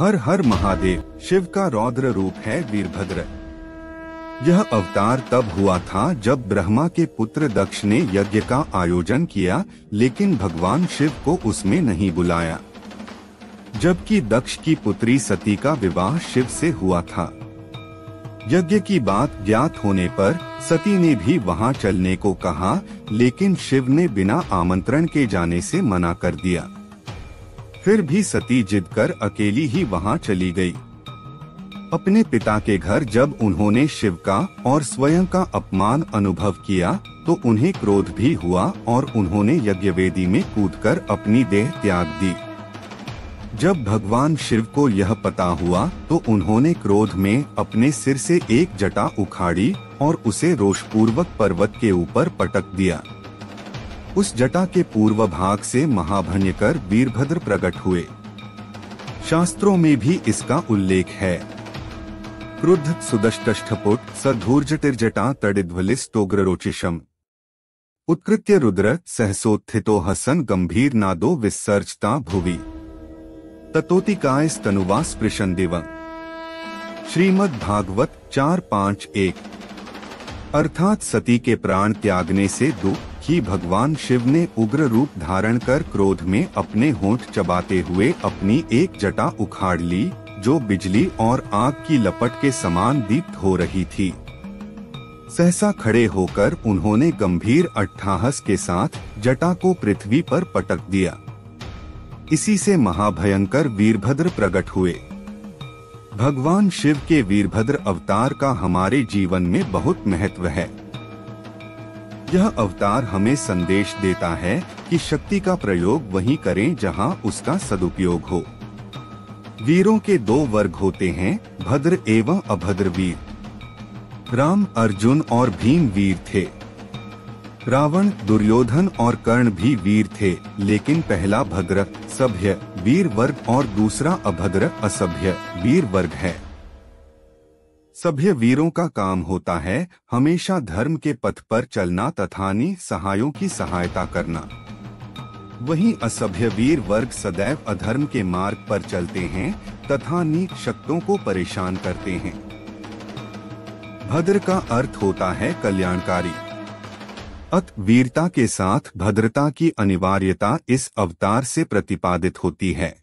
हर हर महादेव। शिव का रौद्र रूप है वीरभद्र। यह अवतार तब हुआ था जब ब्रह्मा के पुत्र दक्ष ने यज्ञ का आयोजन किया, लेकिन भगवान शिव को उसमें नहीं बुलाया, जबकि दक्ष की पुत्री सती का विवाह शिव से हुआ था। यज्ञ की बात ज्ञात होने पर सती ने भी वहां चलने को कहा, लेकिन शिव ने बिना आमंत्रण के जाने से मना कर दिया। फिर भी सती जिद कर अकेली ही वहां चली गई। अपने पिता के घर जब उन्होंने शिव का और स्वयं का अपमान अनुभव किया तो उन्हें क्रोध भी हुआ और उन्होंने यज्ञवेदी में कूदकर अपनी देह त्याग दी। जब भगवान शिव को यह पता हुआ तो उन्होंने क्रोध में अपने सिर से एक जटा उखाड़ी और उसे रोषपूर्वक पर्वत के ऊपर पटक दिया। उस जटा के पूर्व भाग से महाभयंकर वीरभद्र प्रकट हुए। शास्त्रों में भी इसका उल्लेख है। क्रुद्ध सुदष्टष्ठपुट सधूर्जटिर्जटा तडिध्वलिस्तोग्ररोचिषम् उत्कृत्य रुद्र सहसोत्थितो हसन गंभीर नादो विसर्जता भुवि ततोतिकाय स्तनुवा स्पृशन दिवं। श्रीमद् भागवत 4.5.1। अर्थात सती के प्राण त्यागने से दुख कि भगवान शिव ने उग्र रूप धारण कर क्रोध में अपने होंठ चबाते हुए अपनी एक जटा उखाड़ ली, जो बिजली और आग की लपट के समान दीप्त हो रही थी। सहसा खड़े होकर उन्होंने गंभीर अट्टहास के साथ जटा को पृथ्वी पर पटक दिया। इसी से महाभयंकर वीरभद्र प्रकट हुए। भगवान शिव के वीरभद्र अवतार का हमारे जीवन में बहुत महत्व है। यह अवतार हमें संदेश देता है कि शक्ति का प्रयोग वहीं करें जहां उसका सदुपयोग हो। वीरों के दो वर्ग होते हैं, भद्र एवं अभद्र वीर। राम, अर्जुन और भीम वीर थे। रावण, दुर्योधन और कर्ण भी वीर थे, लेकिन पहला भद्र सभ्य वीर वर्ग और दूसरा अभद्र असभ्य वीर वर्ग है। सभ्य वीरों का काम होता है हमेशा धर्म के पथ पर चलना तथा निसहायों की सहायता करना। वहीं असभ्य वीर वर्ग सदैव अधर्म के मार्ग पर चलते हैं तथा निशक्तों को परेशान करते हैं। भद्र का अर्थ होता है कल्याणकारी। अत वीरता के साथ भद्रता की अनिवार्यता इस अवतार से प्रतिपादित होती है।